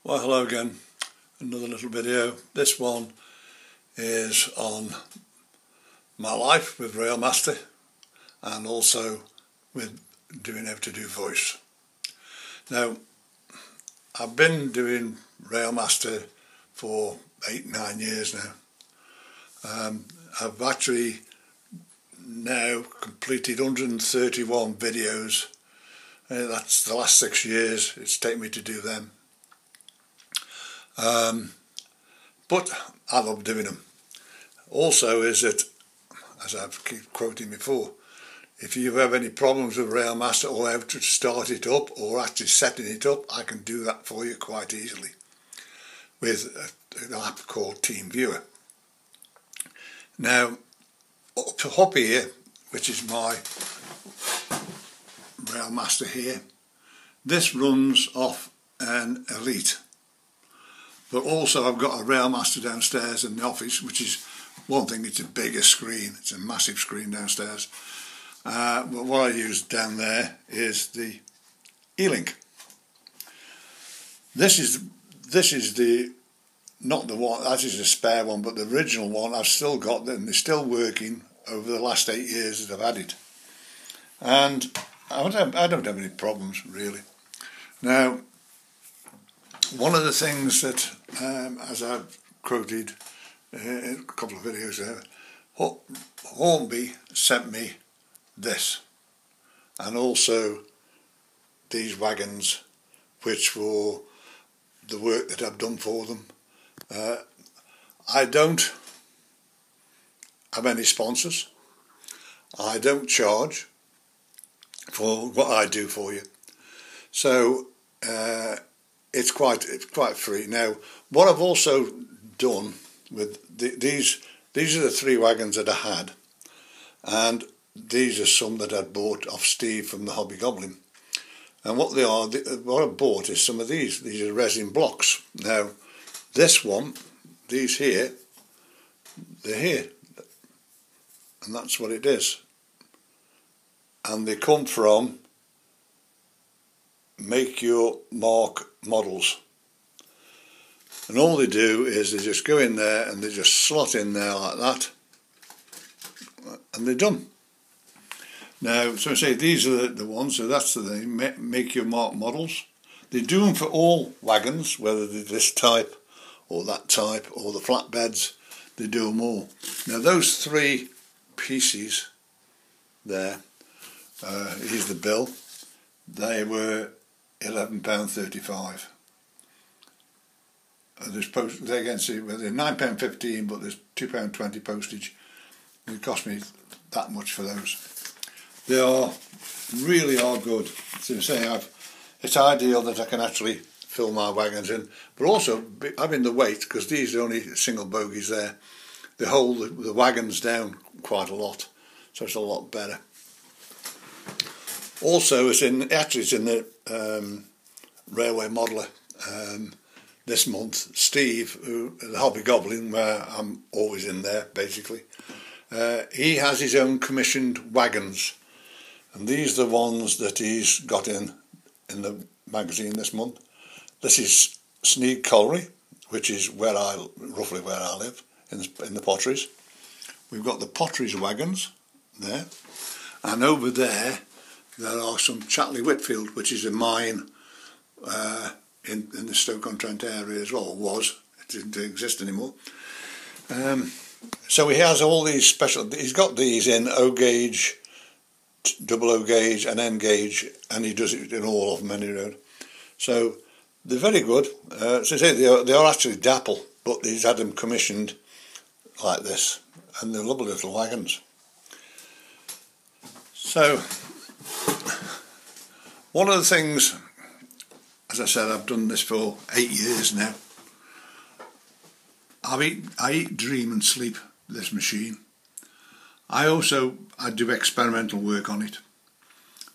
Well, hello again, another little video. This one is on my life with Railmaster and also with doing how to do voice. Now, I've been doing Railmaster for 8-9 years now. I've actually now completed 131 videos. That's the last 6 years it's taken me to do them. But I love doing them. Also is that, as I've keep quoting before, if you have any problems with Railmaster or how to start it up or actually setting it up, I can do that for you quite easily with an app called TeamViewer. Now, up here, which is my Railmaster here, this runs off an Elite. But also I've got a Railmaster downstairs in the office, which is one thing, it's a bigger screen, it's a massive screen downstairs. But what I use down there is the E-Link. This is the, not the one, that is a spare one, but the original one I've still got, and they're still working over the last 8 years that I've had it. And I don't have any problems really. Now, one of the things that, as I've quoted in a couple of videos there, Hornby sent me this, and also these wagons, which were the work that I've done for them. I don't have any sponsors. I don't charge for what I do for you. So it's quite free. Now, what I've also done with these are the 3 wagons that I had, and these are some that I'd bought off Steve from the Hobby Goblin. And what they are, what I bought is some of these. These are resin blocks. Now, this one, these here, they're here, and that's what it is. And they come from Make Your Mark models, and all they do is they just go in there and they just slot in there like that, and they're done. Now, so I say these are the ones, so that's the thing, Make Your Mark models. They do them for all wagons, whether they're this type or that type or the flatbeds, they do them all. Now those 3 pieces there, here's the bill, they were £11.35. There's they again see well, they're £9.15, but there's £2.20 postage. It cost me that much for those. They are really good. So I say it's ideal that I can actually fill my wagons in, but also having the weight, because these are only single bogies there, they hold the wagons down quite a lot, so it's a lot better. Also, it's in the Railway Modeler this month. Steve, the Hobby Goblin, where I'm always in there basically, he has his own commissioned wagons, and these are the ones that he's got in the magazine this month. This is Sneed Colliery, which is roughly where I live, in the Potteries. We've got the Potteries wagons there, and over there are some Chatley Whitfield, which is a mine in the Stoke-on-Trent area as well. It doesn't exist anymore. So he has all these special, he's got these in O gauge, double O gauge and N gauge, and he does it in all of them any road. So they're very good. So I say they are actually dapple, but he's had them commissioned like this, and they're lovely little wagons. So one of the things, as I said, I've done this for 8 years now. I eat, dream and sleep this machine. I do experimental work on it,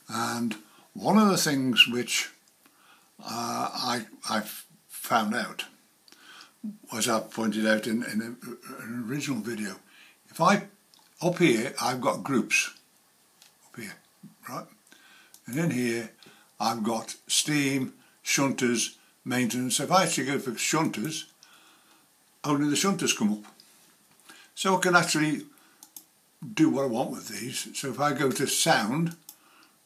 and one of the things which I found out, as I pointed out in an original video, if up here I've got groups up here, right, and in here I've got steam, shunters, maintenance. If I actually go for shunters, only the shunters come up. So I can actually do what I want with these. So if I go to sound,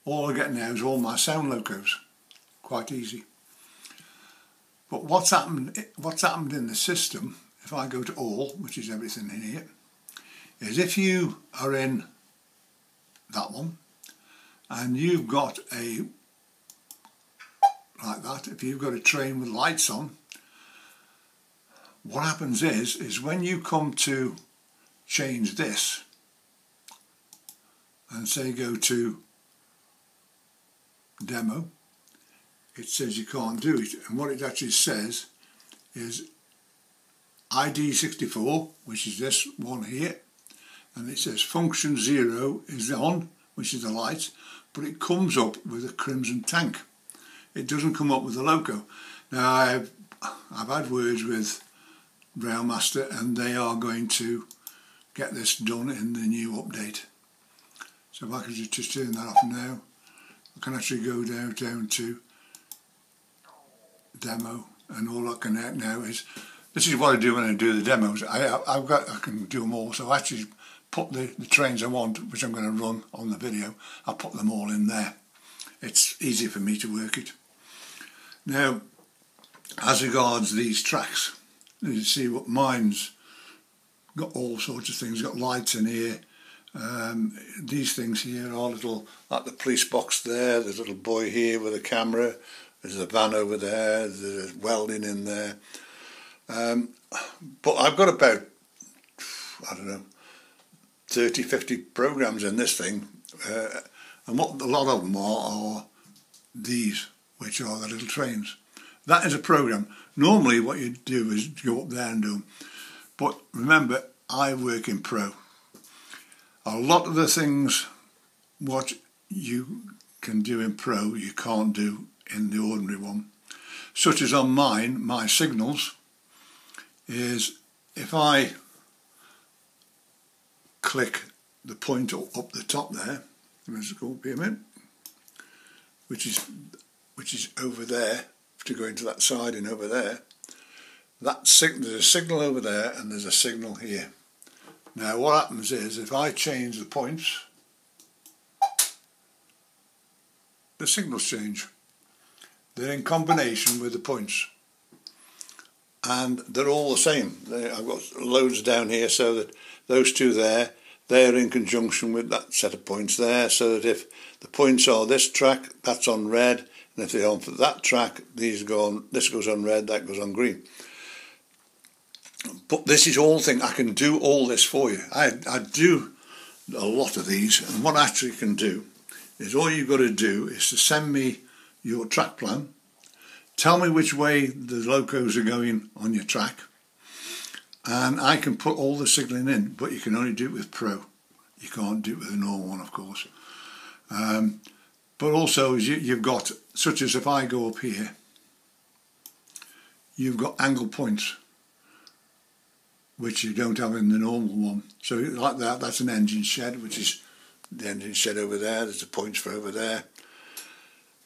all I get now is all my sound locos. Quite easy. But what's happened in the system, if I go to all, which is everything in here, is if you are in that one and you've got a, like that, if you've got a train with lights on, what happens is when you come to change this and say go to demo, it says you can't do it, and what it actually says is ID 64, which is this one here, and it says function 0 is on, which is the light, but it comes up with a crimson tank. It doesn't come up with a logo. Now I've had words with Railmaster, and they are going to get this done in the new update. So if I can just turn that off now, I can actually go down to demo, and all I can add now is, this is what I do when I do the demos. I can do them all, so I actually put the trains I want, which I'm going to run on the video, I'll put them all in there. It's easy for me to work it. Now, as regards these tracks, you see what mine's got all sorts of things, got lights in here. These things here are little, like the police box there, there's a little boy here with a camera, there's a van over there, there's welding in there. But I've got about, I don't know, 30, 50 programs in this thing, and what a lot of them are these, which are the little trains. That is a program. Normally what you do is go up there and do them, but remember, I work in Pro. A lot of the things what you can do in Pro you can't do in the ordinary one, such as on mine, my signals is, if I click the point up the top there, let's go up here a minute, which is over there, to go into that siding over there, there's a signal over there and there's a signal here. Now what happens is, if I change the points, the signals change. They're in combination with the points, and they're all the same. I've got loads down here, so that those two there, they're in conjunction with that set of points there, so that if the points are this track, that's on red, and if they're on for that track, these go on, this goes on red, that goes on green. But this is all thing, I can do all this for you. I do a lot of these, and what I actually can do is, all you've got to do is to send me your track plan, tell me which way the locos are going on your track, and I can put all the signalling in, but you can only do it with Pro. You can't do it with a normal one, of course. But also you've got, such as if I go up here, you've got angle points, which you don't have in the normal one. So like that, that's an engine shed, which is the engine shed over there, there's the points for over there.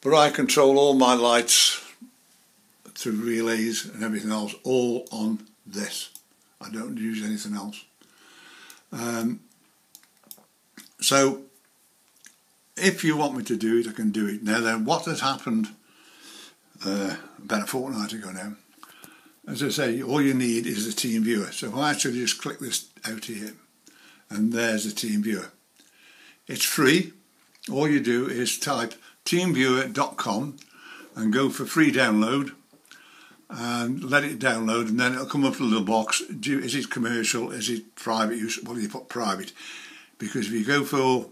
But I control all my lights through relays and everything else, all on this. I don't use anything else. So if you want me to do it, I can do it. Now then, what has happened about a fortnight ago now, as I say, all you need is the team viewer. So if I actually just click this out here, and there's the team viewer. It's free. All you do is type teamviewer.com and go for free download, and let it download, and then it'll come up with a little box. Is it commercial? Is it private use? Well, you put private, because if you go for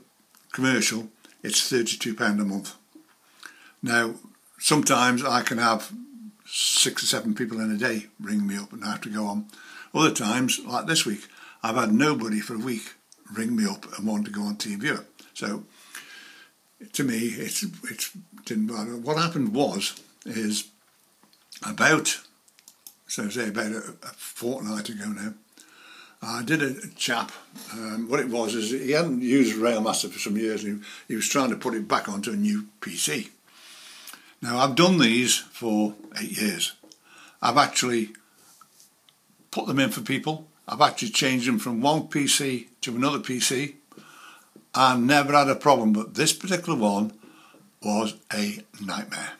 commercial, it's £32 a month. Now, sometimes I can have 6 or 7 people in a day ring me up and I have to go on. Other times, like this week, I've had nobody for a week ring me up and want to go on TeamViewer. So, to me, it didn't matter. What happened is about a fortnight ago now, I did a chap. What it was is, he hadn't used Railmaster for some years, and he was trying to put it back onto a new PC. Now, I've done these for 8 years, I've actually put them in for people. I've actually changed them from one PC to another PC and never had a problem, but this particular one was a nightmare.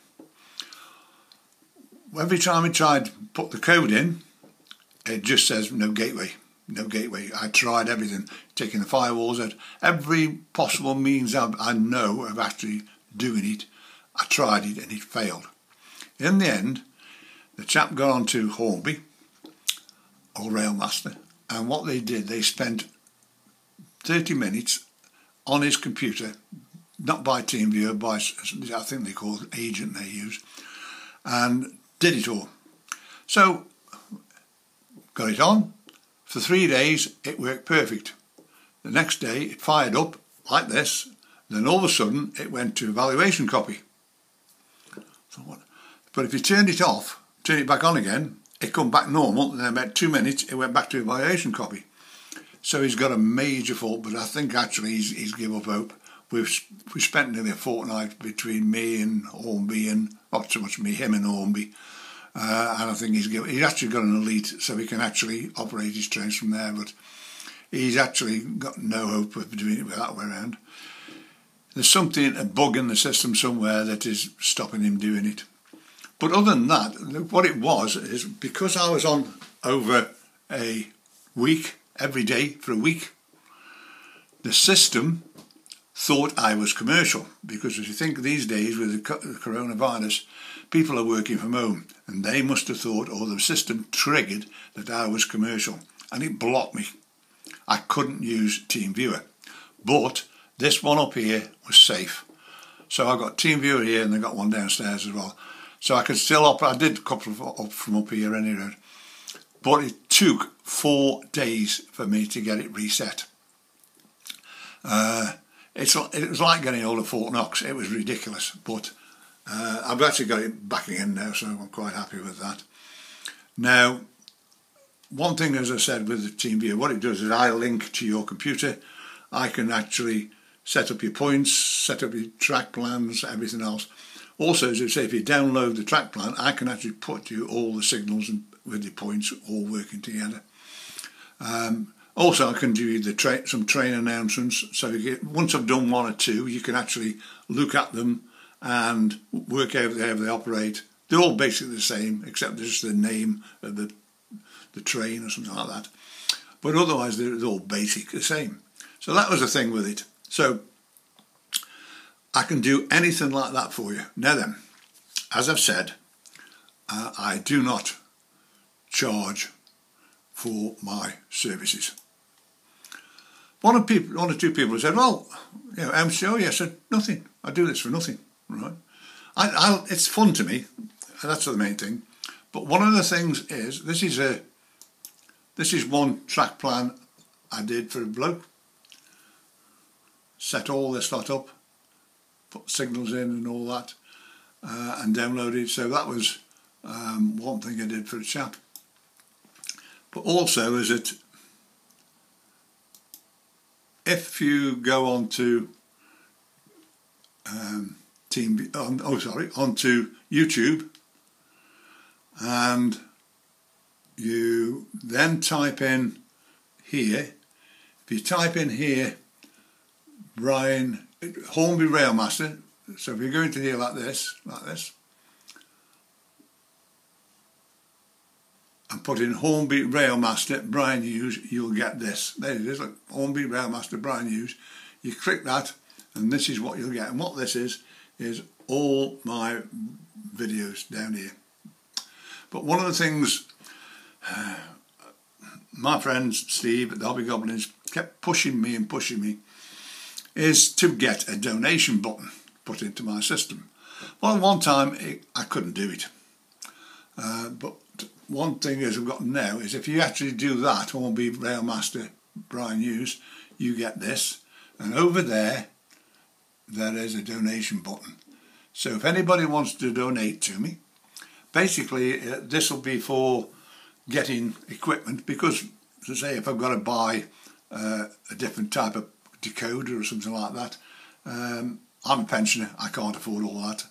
Every time I tried to put the code in, it just says no gateway, no gateway. I tried everything, taking the firewalls out, every possible means I know of actually doing it. I tried it and it failed. In the end, the chap got on to Hornby or Railmaster, and what they did, they spent 30 minutes on his computer, not by TeamViewer, by, I think they call it Agent they use, and did it all. So, got it on. For 3 days, it worked perfect. The next day, it fired up like this. Then all of a sudden, it went to evaluation copy. So what? But if you turned it off, turn it back on again, it come back normal, and in about 2 minutes, it went back to evaluation copy. So he's got a major fault, but I think actually he's given up hope. We spent nearly a fortnight between me and Hornby, and not so much me, him and Hornby. And I think he's actually got an elite, so he can actually operate his trains from there, but he's actually got no hope of doing it that way around. There's something, a bug in the system somewhere that is stopping him doing it. But other than that, what it was is because I was on over a week, every day for a week, the system thought I was commercial, because if you think these days with the coronavirus, people are working from home, and they must have thought, or the system triggered that I was commercial, and it blocked me. I couldn't use TeamViewer, but this one up here was safe. So I got TeamViewer here, and I got one downstairs as well. So I could still operate. I did a couple of up from up here anyway, but it took 4 days for me to get it reset. It was like getting hold of Fort Knox. It was ridiculous, but I've actually got it back again now, so I'm quite happy with that. Now, one thing, as I said, with the TeamViewer, what it does is I link to your computer. I can actually set up your points, set up your track plans, everything else. Also, as I say, if you download the track plan, I can actually put you all the signals and with your points all working together. Also, I can do some train announcements. So once I've done 1 or 2, you can actually look at them and work out how they operate. They're all basically the same, except just the name of the train or something like that. But otherwise, they're all basic the same. So that was the thing with it. So I can do anything like that for you. Now then, as I've said, I do not charge for my services. One or 2 people have said, well, you know, MCO, I said, nothing. I do this for nothing, right? It's fun to me, that's the main thing. But one of the things is, this is one track plan I did for a bloke. Set all this lot up, put signals in and all that, and downloaded. So that was one thing I did for a chap. But also is it, if you go on to onto YouTube, and you then type in here, if you type in here Brian Hornby Railmaster, so if you go into here like this, and put in Hornby Railmaster Brian Hughes, you'll get this. There it is, look, Hornby Railmaster Brian Hughes. You click that, and this is what you'll get. And what this is all my videos down here. But one of the things my friend Steve at the Hobby Goblins kept pushing me is to get a donation button put into my system. Well, at one time I couldn't do it, but one thing as I've got now is if you actually do that, Hornby Railmaster Brian Hughes, you get this, and over there is a donation button. So if anybody wants to donate to me, basically this will be for getting equipment, because as I say, if I've got to buy a different type of decoder or something like that, I'm a pensioner, I can't afford all that.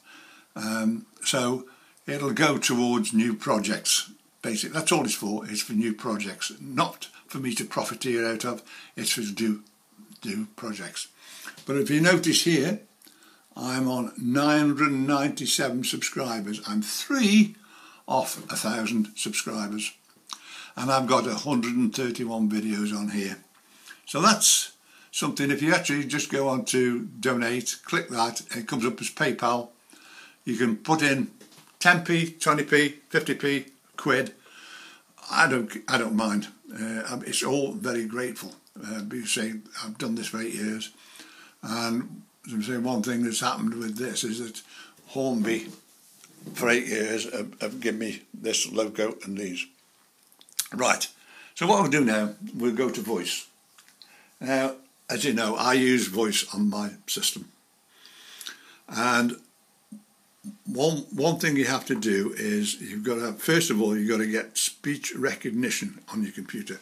So it'll go towards new projects. Basically, that's all it's for. It's for new projects, not for me to profiteer out of. It's for do projects. But if you notice here, I'm on 997 subscribers. I'm 3 off 1,000 subscribers, and I've got 131 videos on here. So that's something. If you actually just go on to donate, click that, and it comes up as PayPal. You can put in 10p, 20p, 50p, quid. I don't mind. It's all very grateful. Because I've done this for 8 years, and as I'm saying, one thing that's happened with this is that Hornby for 8 years have given me this logo and these. Right. So what we'll do now, we'll go to voice. Now, as you know, I use voice on my system, and one thing you have to do is you've got to, first of all, you've got to get speech recognition on your computer.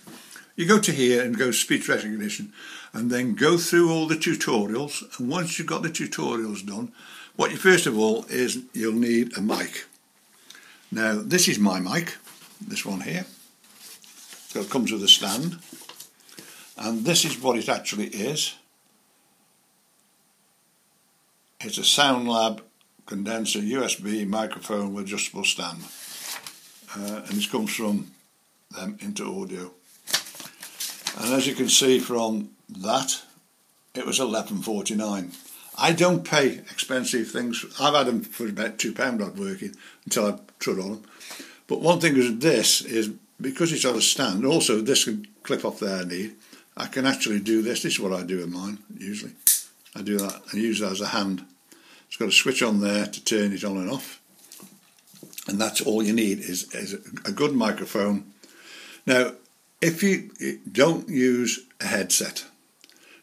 You go to here and go speech recognition, and then go through all the tutorials. And once you've got the tutorials done, what you first of all is you'll need a mic. Now this is my mic, this one here. So it comes with a stand, and this is what it actually is. It's a SoundLab condenser USB microphone with adjustable stand, and this comes from them into audio. And as you can see from that, it was £11.49. I don't pay expensive things. I've had them for about £2 odd working until I trod on them. But one thing with this is, because it's on a stand, also this can clip off there I can actually do this. This is what I do with mine, usually. I do that. I use that as a hand. It's got a switch on there to turn it on and off. And that's all you need is a good microphone. Now, if you don't use a headset,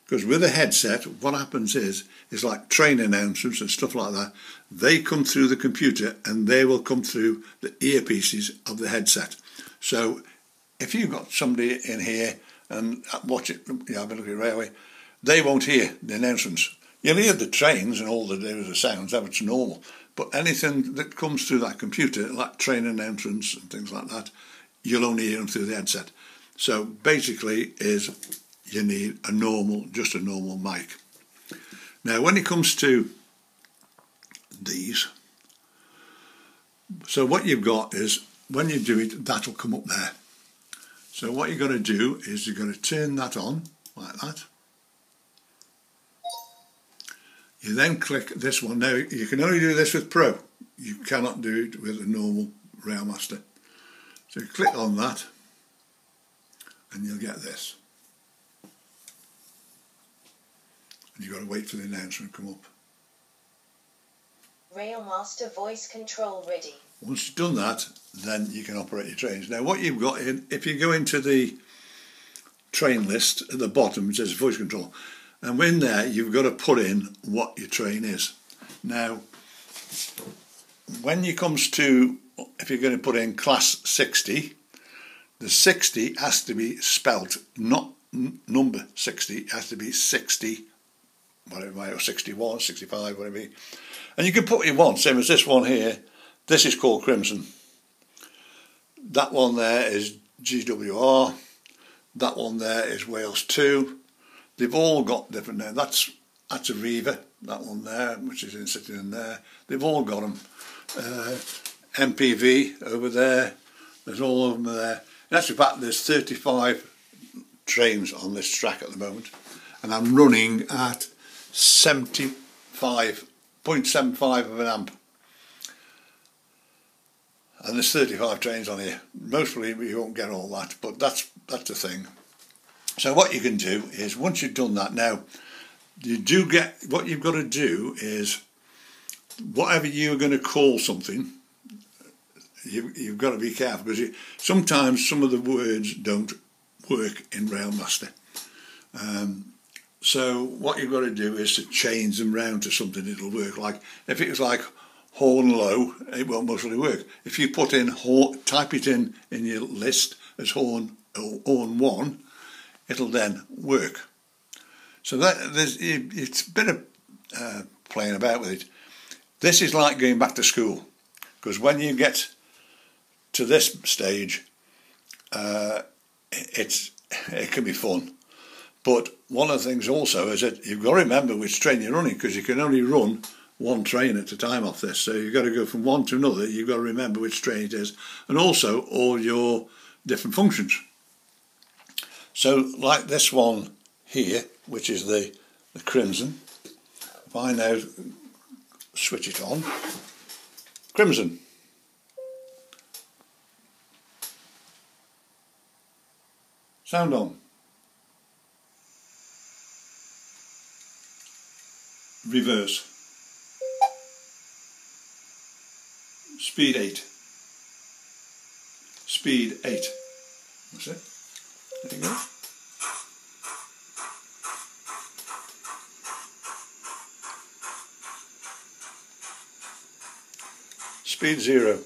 because with a headset, what happens is like train announcements and stuff like that, they come through the computer and they will come through the earpieces of the headset. So if you've got somebody in here and watch it, have a look at railway, they won't hear the announcements. You'll hear the trains and all the sounds, that's normal. But anything that comes through that computer, like train announcements and things like that, you'll only hear them through the headset. So basically you need just a normal mic. Now when it comes to these, so what you've got is, when you do it, that'll come up there. So what you're going to do is you're going to turn that on like that. You then click this one. Now you can only do this with Pro. You cannot do it with a normal Railmaster. So you click on that and you'll get this. And you've got to wait for the announcement to come up. Railmaster voice control ready. Once you've done that, then you can operate your trains. Now what you've got if you go into the train list at the bottom, it says voice control. And in there, you've got to put in what your train is. Now, when it comes to, if you're going to put in class 60, the 60 has to be spelt, not number 60, it has to be 60, whatever it might be, or 61, 65, whatever it be. And you can put what you want, same as this one here. This is called Crimson. That one there is GWR. That one there is Wales 2. They've all got different names. That's a Reaver, that one there, which is sitting in there. They've all got them. MPV over there. There's all of them there. In actual fact, there's 35 trains on this track at the moment, and I'm running at 75.75 of an amp. And there's 35 trains on here. Mostly you won't get all that, but that's the thing. So what you can do is, once you've done that, now you do get, what you've got to do is, whatever you're going to call something, you've got to be careful, because sometimes some of the words don't work in Railmaster. So what you've got to do is to change them round to something that'll work. Like if it was like horn low, it won't mostly work. If you put in horn, type it in your list as horn 1, it'll then work. So it's a bit of playing about with it. This is like going back to school, because when you get to this stage, it can be fun. But one of the things also is that you've got to remember which train you're running, because you can only run one train at a time off this. So you've got to go from one to another. You've got to remember which train it is, and also all your different functions. So like this one here, which is the crimson. If I now switch it on, crimson. Sound on. Reverse. Speed 8. Speed 8. That's it. There you go. Speed 0.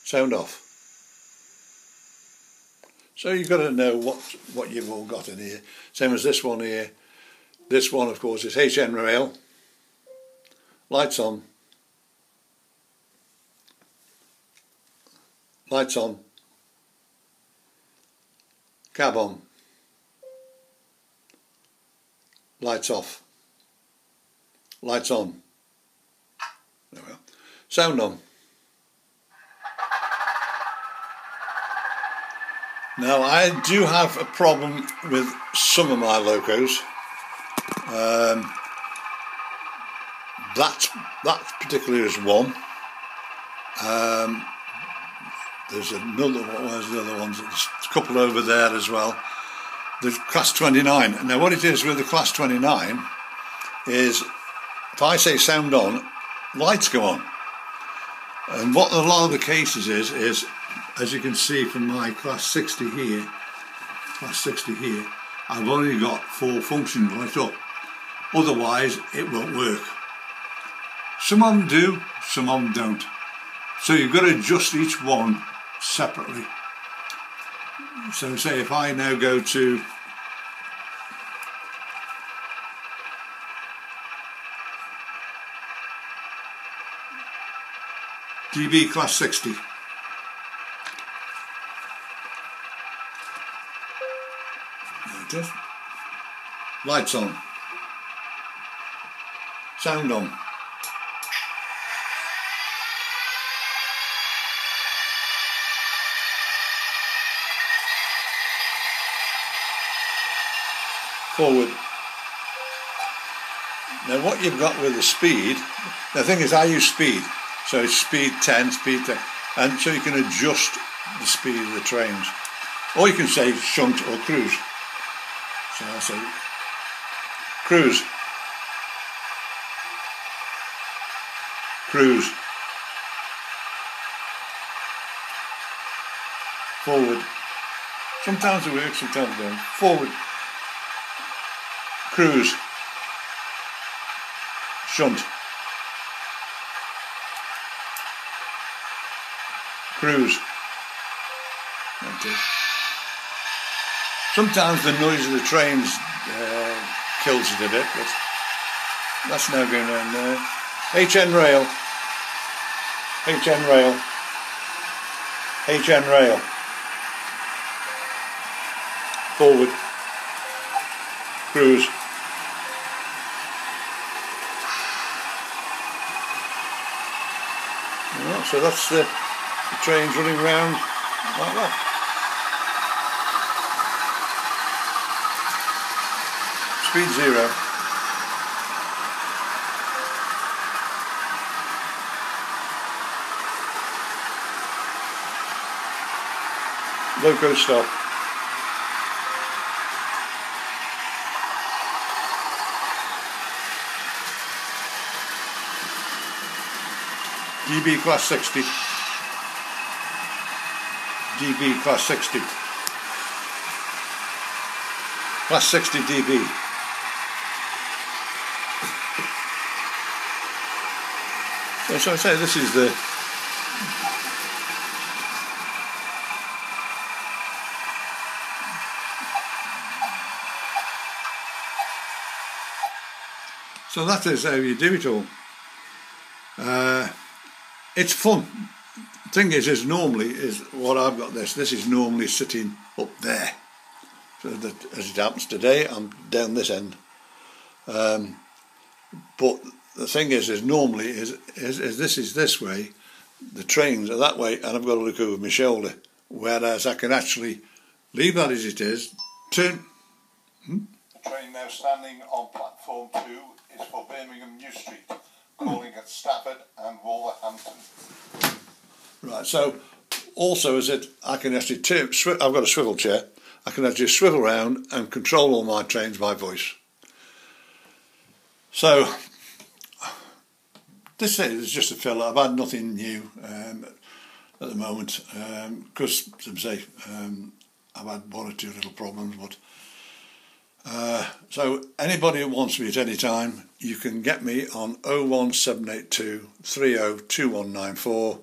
Sound off. So you've got to know what you've all got in here. Same as this one here. This one, of course, is HN rail. Lights on. Lights on. Cab on. Lights off. Lights on. There we are. Sound on. Now, I do have a problem with some of my locos. That particularly is one. There's another one. Where's the other ones? There's a couple over there as well. There's Class 29. Now, what it is with the Class 29 is, if I say sound on, lights go on. And what a lot of the cases is, as you can see from my Class 60 here, I've only got 4 functions lit up. Otherwise, it won't work. Some of them do, some of them don't. So you've got to adjust each one separately. So say if I now go to DB Class 60. There it is. Lights on. Sound on. Forward. Now what you've got with the speed, the thing is I use speed, so it's speed 10, speed 10, and so you can adjust the speed of the trains. Or you can say shunt or cruise. So I say cruise. Cruise. Forward. Sometimes it works, sometimes it don't. Forward. Cruise. Shunt. Cruise. Okay. Sometimes the noise of the trains kills it a bit, but that's now going on there. HN rail. HN rail. HN rail. Forward. Cruise. Well, so that's the trains running around like that. Speed 0. Loco stop. DB Class 60. DB Class 60. Class 60 DB. So I say this is the So that is how you do it all. It's fun. The thing is normally is what I've got this is normally sitting up there. So that, as it happens today, I'm down this end. But the thing is normally is this is this way, the trains are that way, and I've got to look over my shoulder. Whereas I can actually leave that as it is, turn. The train now standing on platform 2 is for Birmingham New Street, calling at Stafford and Wolverhampton. Right, so also is it I can actually turn, I've got a swivel chair, I can actually swivel around and control all my trains by voice. So this is just a filler. I've had nothing new at the moment because, as I say, I've had one or two little problems. But so anybody who wants me at any time, you can get me on 01782 302194.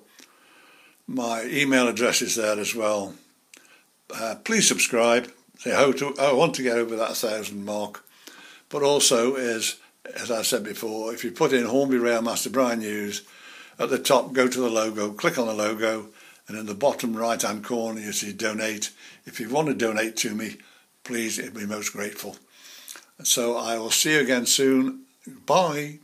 My email address is there as well. Please subscribe. Say I want to get over that 1,000 mark. But also is, as I said before, if you put in Hornby Railmaster Brian Hughes, at the top go to the logo, click on the logo, and in the bottom right hand corner you see donate. If you want to donate to me, please, it'd be most grateful. So I will see you again soon. Bye.